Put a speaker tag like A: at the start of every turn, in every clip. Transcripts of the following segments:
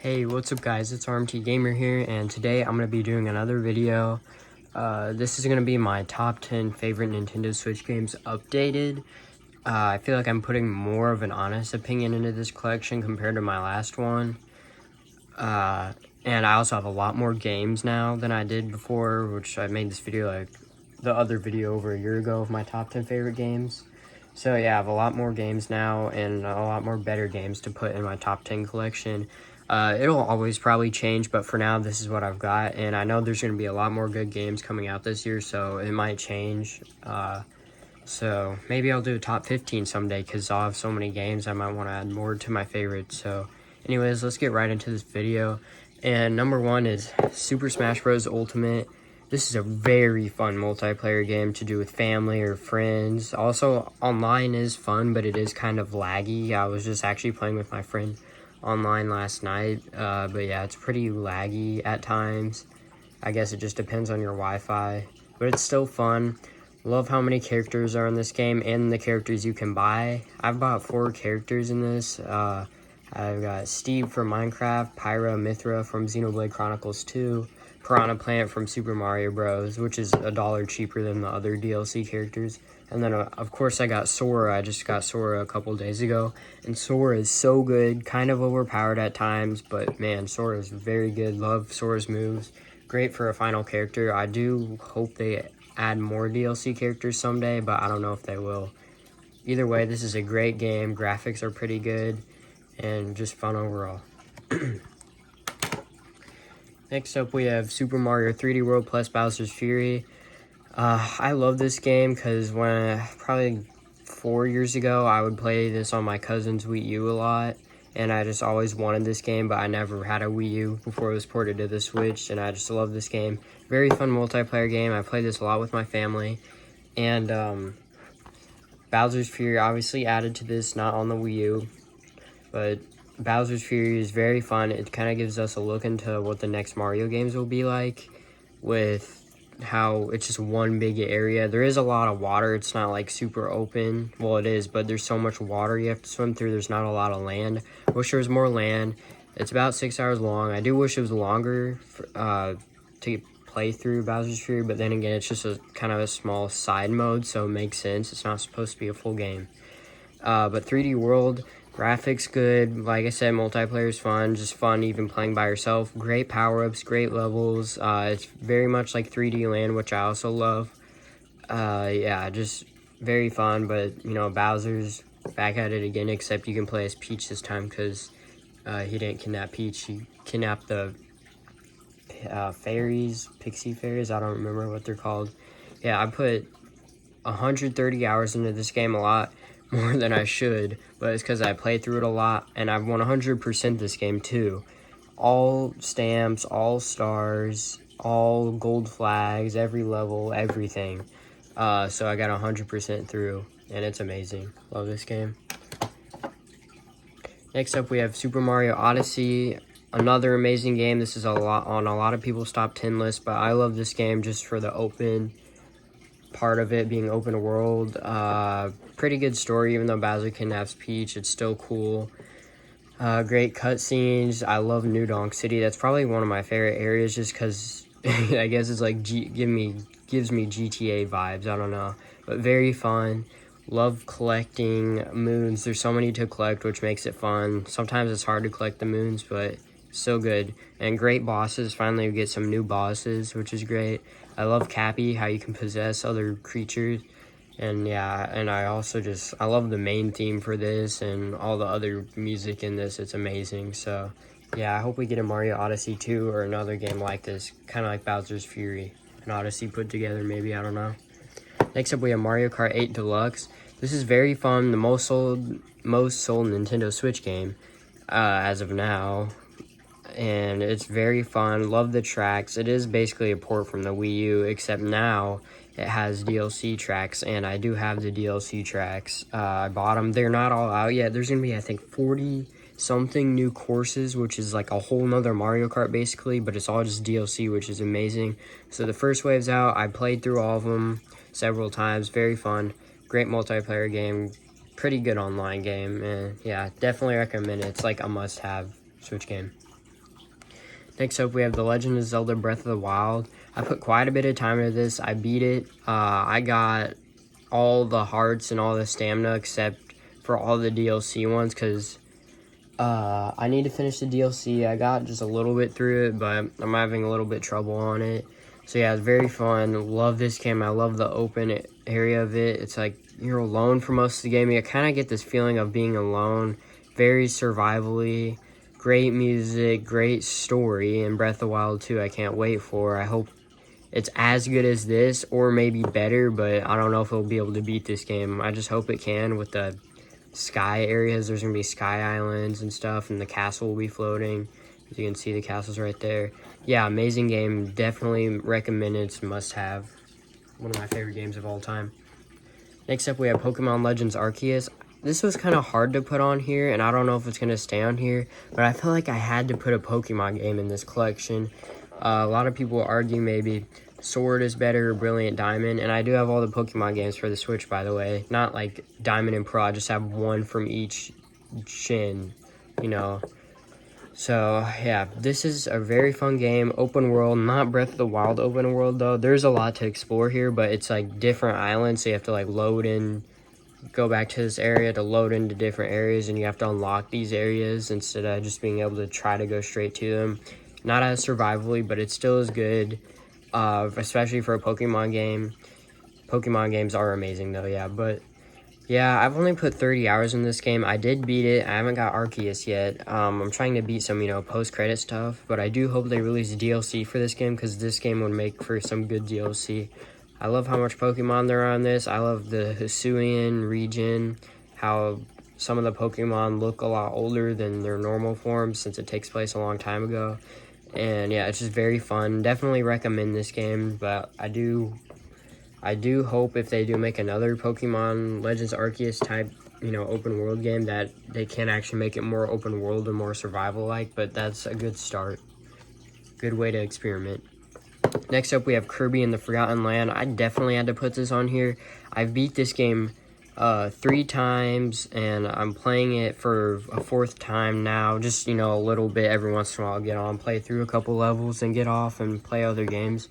A: Hey, what's up guys, it's RMT Gamer here, and today I'm going to be doing another video. This is going to be my top 10 favorite Nintendo Switch games updated. I feel like I'm putting more of an honest opinion into this collection compared to my last one. And I also have a lot more games now than I did before, which I made this video like the other video over a year ago of my top 10 favorite games. So yeah, I have a lot more games now and a lot more better games to put in my top 10 collection. It'll always probably change, but for now, this is what I've got. And I know there's going to be a lot more good games coming out this year, so it might change. So maybe I'll do a top 15 someday, because I'll have so many games I might want to add more to my favorites. So anyways, let's get right into this video. And number one is Super Smash Bros. Ultimate. This is a very fun multiplayer game to do with family or friends. Also, online is fun, but it is kind of laggy. I was just actually playing with my friend online last night, but yeah, it's pretty laggy at times. I guess it just depends on your Wi-Fi, but it's still fun. Love how many characters are in this game and the characters you can buy. I've bought 4 characters in this. I've got Steve from Minecraft, Pyra Mithra from Xenoblade Chronicles 2, Piranha Plant from Super Mario Bros., which is $1 cheaper than the other DLC characters. And then, of course, I got Sora. I just got Sora a couple days ago. And Sora is so good, kind of overpowered at times, but man, Sora is very good. Love Sora's moves. Great for a final character. I do hope they add more DLC characters someday, but I don't know if they will. Either way, this is a great game. Graphics are pretty good and just fun overall. Next up, we have Super Mario 3D World plus Bowser's Fury. I love this game because probably 4 years ago, I would play this on my cousin's Wii U a lot, and I just always wanted this game, but I never had a Wii U before it was ported to the Switch, and I just love this game. Very fun multiplayer game. I played this a lot with my family, and Bowser's Fury obviously added to this, not on the Wii U, but Bowser's Fury is very fun. It kind of gives us a look into what the next Mario games will be like, with how it's just one big area. There is a lot of water. It's not like super open. Well, it is, but there's so much water you have to swim through. There's not a lot of land. Wish there was more land. It's about 6 hours long. I do wish it was longer to play through Bowser's Fury, but then again, it's just a kind of a small side mode, so it makes sense. It's not supposed to be a full game. But 3D World, graphics good. Like I said, multiplayer is fun. Just fun even playing by yourself. Great power-ups, great levels. It's very much like 3D Land, which I also love. Yeah, just very fun. But, you know, Bowser's back at it again, except you can play as Peach this time because he didn't kidnap Peach. He kidnapped the fairies, pixie fairies. I don't remember what they're called. Yeah, I put 130 hours into this game, a lot more than I should, but it's because I played through it a lot, and I've 100% this game too. All stamps, all stars, all gold flags, every level, everything. So I got 100% through, and it's amazing. Love this game. Next up, we have Super Mario Odyssey. Another amazing game. This is on a lot of people's top 10 list, but I love this game just for the open part of it being open world. Pretty good story, even though Bowser kidnaps Peach. It's still cool. Great cutscenes. I love New Donk City. That's probably one of my favorite areas, just because I guess it's like gives me GTA vibes. I don't know, but very fun. Love collecting moons. There's so many to collect, which makes it fun. Sometimes it's hard to collect the moons, but so good. And great bosses. Finally, we get some new bosses, which is great. I love Cappy, how you can possess other creatures. And yeah, and I love the main theme for this and all the other music in this. It's amazing. So yeah, I hope we get a Mario Odyssey 2 or another game like this, kind of like Bowser's Fury. An Odyssey put together, maybe, I don't know. Next up, we have Mario Kart 8 Deluxe. This is very fun. The most sold Nintendo Switch game as of now. And it's very fun. Love the tracks. It is basically a port from the Wii U, except now it has DLC tracks, and I do have the DLC tracks. I bought them. They're not all out yet. There's going to be, I think, 40 something new courses, which is like a whole nother Mario Kart basically, but it's all just DLC, which is amazing. So the first wave's out. I played through all of them several times. Very fun. Great multiplayer game. Pretty good online game. And yeah, definitely recommend it. It's like a must-have Switch game. Next up, we have The Legend of Zelda Breath of the Wild. I put quite a bit of time into this. I beat it. I got all the hearts and all the stamina except for all the DLC ones because I need to finish the DLC. I got just a little bit through it, but I'm having a little bit trouble on it. So yeah, it's very fun. Love this game. I love the open area of it. It's like you're alone for most of the game. You kind of get this feeling of being alone. Very survivally. Great music, great story, and Breath of the Wild 2 I can't wait for. I hope it's as good as this or maybe better, but I don't know if it'll be able to beat this game. I just hope it can with the sky areas. There's going to be sky islands and stuff, and the castle will be floating. As you can see, the castle's right there. Yeah, amazing game. Definitely recommend it. It's must-have. One of my favorite games of all time. Next up, we have Pokemon Legends Arceus. This was kind of hard to put on here, and I don't know if it's going to stay on here, but I feel like I had to put a Pokemon game in this collection. A lot of people argue maybe Sword is better or Brilliant Diamond, and I do have all the Pokemon games for the Switch, by the way. Not like Diamond and Pro, I just have one from each gen, you know. So, yeah, this is a very fun game, open world, not Breath of the Wild open world, though. There's a lot to explore here, but it's like different islands, so you have to like load in, go back to this area to load into different areas, and you have to unlock these areas instead of just being able to try to go straight to them. Not as survivally, but it still is good, especially for a Pokemon game. Pokemon games are amazing though, yeah, but yeah, I've only put 30 hours in this game. I did beat it. I haven't got Arceus yet. I'm trying to beat some, you know, post-credit stuff, but I do hope they release DLC for this game because this game would make for some good DLC. I love how much Pokemon there are on this. I love the Hisuian region, how some of the Pokemon look a lot older than their normal forms since it takes place a long time ago. And yeah, it's just very fun. Definitely recommend this game, but I do hope if they do make another Pokemon Legends Arceus type, you know, open world game that they can actually make it more open world and more survival-like, but that's a good start. Good way to experiment. Next up, we have Kirby and the Forgotten Land. I definitely had to put this on here. I've beat this game 3 times, and I'm playing it for a 4th time now. Just, you know, a little bit every once in a while. I'll get on, play through a couple levels, and get off and play other games.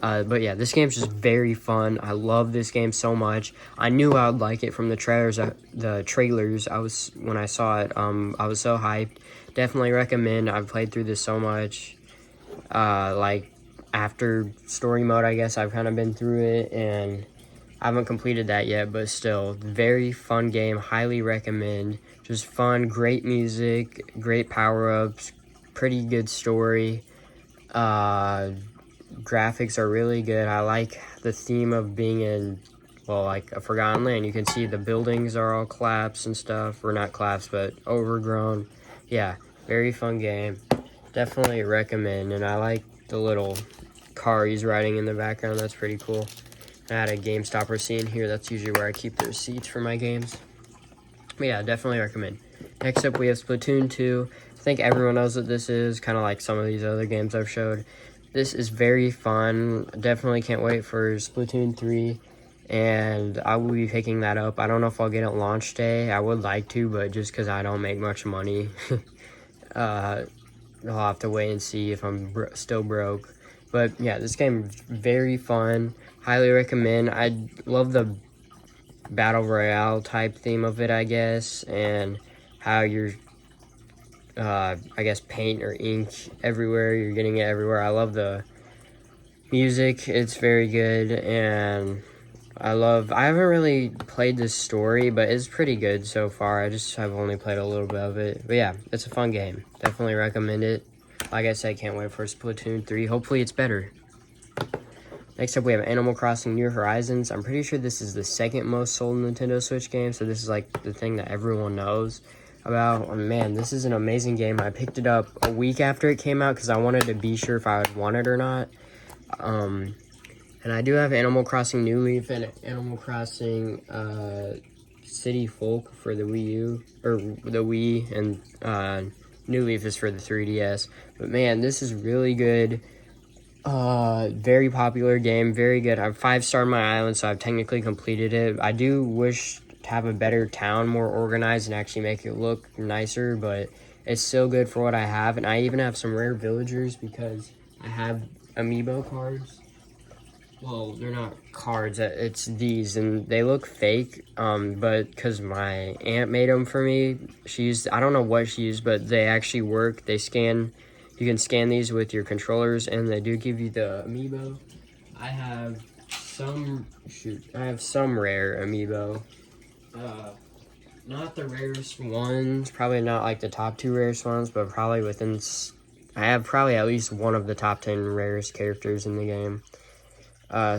A: But yeah, this game's just very fun. I love this game so much. I knew I would like it from the trailers. When I saw it, I was so hyped. Definitely recommend. I've played through this so much. Like after story mode, I guess I've kind of been through it, and I haven't completed that yet, but still, very fun game. Highly recommend. Just fun, great music, great power-ups, pretty good story. Graphics are really good. I like the theme of being in, well, like a Forgotten Land. You can see the buildings are all collapsed and stuff, or not collapsed, but overgrown. Yeah, very fun game. Definitely recommend. And I like the little car he's riding in the background. That's pretty cool. I had a GameStop receipt in here. That's usually where I keep the receipts for my games. But yeah, definitely recommend. Next up, we have Splatoon 2. I think everyone knows what this is, kind of like some of these other games I've showed. This is very fun. Definitely can't wait for Splatoon 3, and I will be picking that up. I don't know if I'll get it launch day. I would like to, but just because I don't make much money, I'll have to wait and see if I'm still broke. But yeah, this game is very fun. Highly recommend. I love the Battle Royale type theme of it, I guess, and how you're I guess paint or ink everywhere. You're getting it everywhere. I love the music. It's very good, and I haven't really played this story, but it's pretty good so far. I've only played a little bit of it. But yeah, it's a fun game. Definitely recommend it. Like I said, can't wait for Splatoon 3. Hopefully it's better. Next up, we have Animal Crossing New Horizons. I'm pretty sure this is the 2nd most sold Nintendo Switch game, so this is like the thing that everyone knows about. Oh, man, this is an amazing game. I picked it up a week after it came out because I wanted to be sure if I would want it or not. And I do have Animal Crossing New Leaf and Animal Crossing City Folk for the Wii U, or the Wii, and New Leaf is for the 3DS. But man, this is really good. Very popular game, very good. I've 5-starred my island, so I've technically completed it. I do wish to have a better town, more organized, and actually make it look nicer, but It's still good for what I have, and I even have some rare villagers because I have amiibo cards. Well, they're not cards, it's these, and they look fake, but because my aunt made them for me, I don't know what she used, but they actually work. They scan, you can scan these with your controllers, and they do give you the amiibo. I have some rare amiibo, not the rarest ones, probably not like the top 2 rarest ones, but probably I have probably at least one of the top 10 rarest characters in the game.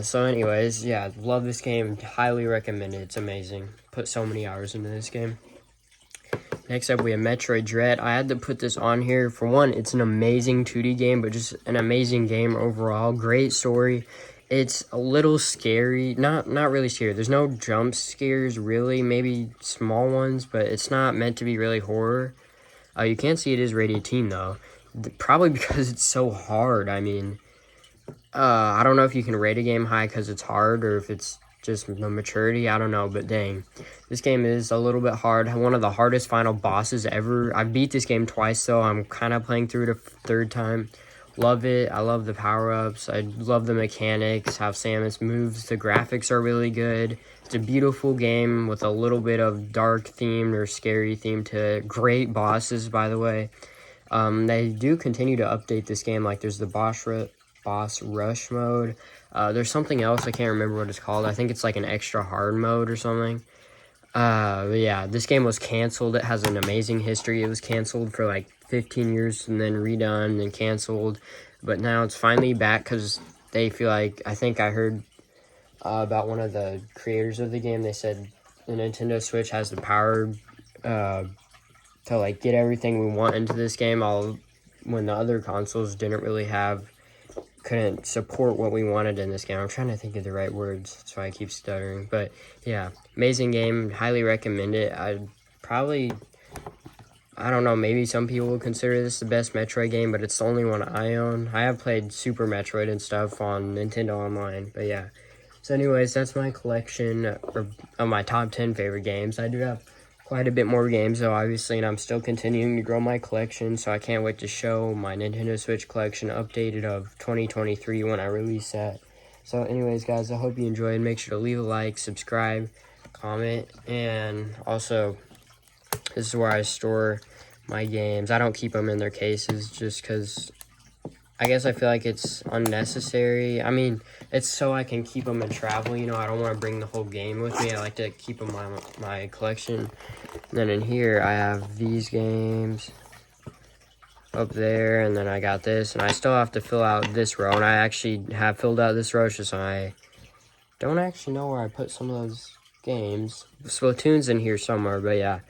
A: So anyways, yeah, love this game, highly recommend it, it's amazing. Put so many hours into this game. Next up, we have Metroid Dread. I had to put this on here. For one, it's an amazing 2D game, but just an amazing game overall. Great story. It's a little scary. Not really scary. There's no jump scares, really. Maybe small ones, but it's not meant to be really horror. You can see it is rated teen, though. Probably because it's so hard. I mean, I don't know if you can rate a game high because it's hard or if it's just the maturity. I don't know, but dang. This game is a little bit hard. One of the hardest final bosses ever. I beat this game twice, though. I'm kind of playing through it a third time. Love it. I love the power-ups. I love the mechanics, how Samus moves. The graphics are really good. It's a beautiful game with a little bit of dark theme or scary theme to it. Great bosses, by the way. They do continue to update this game. Like, there's the boss rush mode. There's something else, I can't remember what it's called. I think it's like an extra hard mode or something. But yeah, this game was canceled. It has an amazing history. It was canceled for like 15 years and then redone and canceled. But now it's finally back because they feel like, I think I heard about one of the creators of the game. They said the Nintendo Switch has the power to like get everything we want into this game, when the other consoles couldn't support what we wanted in this game. I'm trying to think of the right words, that's why I keep stuttering. But yeah, amazing game, highly recommend it. I don't know, maybe some people would consider this the best Metroid game, but it's the only one I own. I have played Super Metroid and stuff on Nintendo Online, but yeah. So anyways, that's my collection of my top 10 favorite games. I do have quite a bit more games, though, obviously, and I'm still continuing to grow my collection, so I can't wait to show my Nintendo Switch collection updated of 2023 when I release that. So anyways, guys, I hope you enjoyed. Make sure to leave a like, subscribe, comment, and also, this is where I store my games. I don't keep them in their cases just because I guess I feel like it's unnecessary. I mean, it's so I can keep them and travel, you know. I don't want to bring the whole game with me. I like to keep them in my collection. And then in here, I have these games up there, and then I got this. And I still have to fill out this row, and I actually have filled out this row, so I don't actually know where I put some of those games. Splatoon's in here somewhere, but yeah.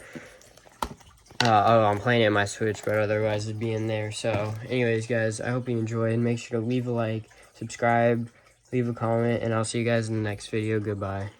A: Oh, I'm playing it on my Switch, but otherwise it'd be in there. So, anyways, guys, I hope you enjoyed. Make sure to leave a like, subscribe, leave a comment, and I'll see you guys in the next video. Goodbye.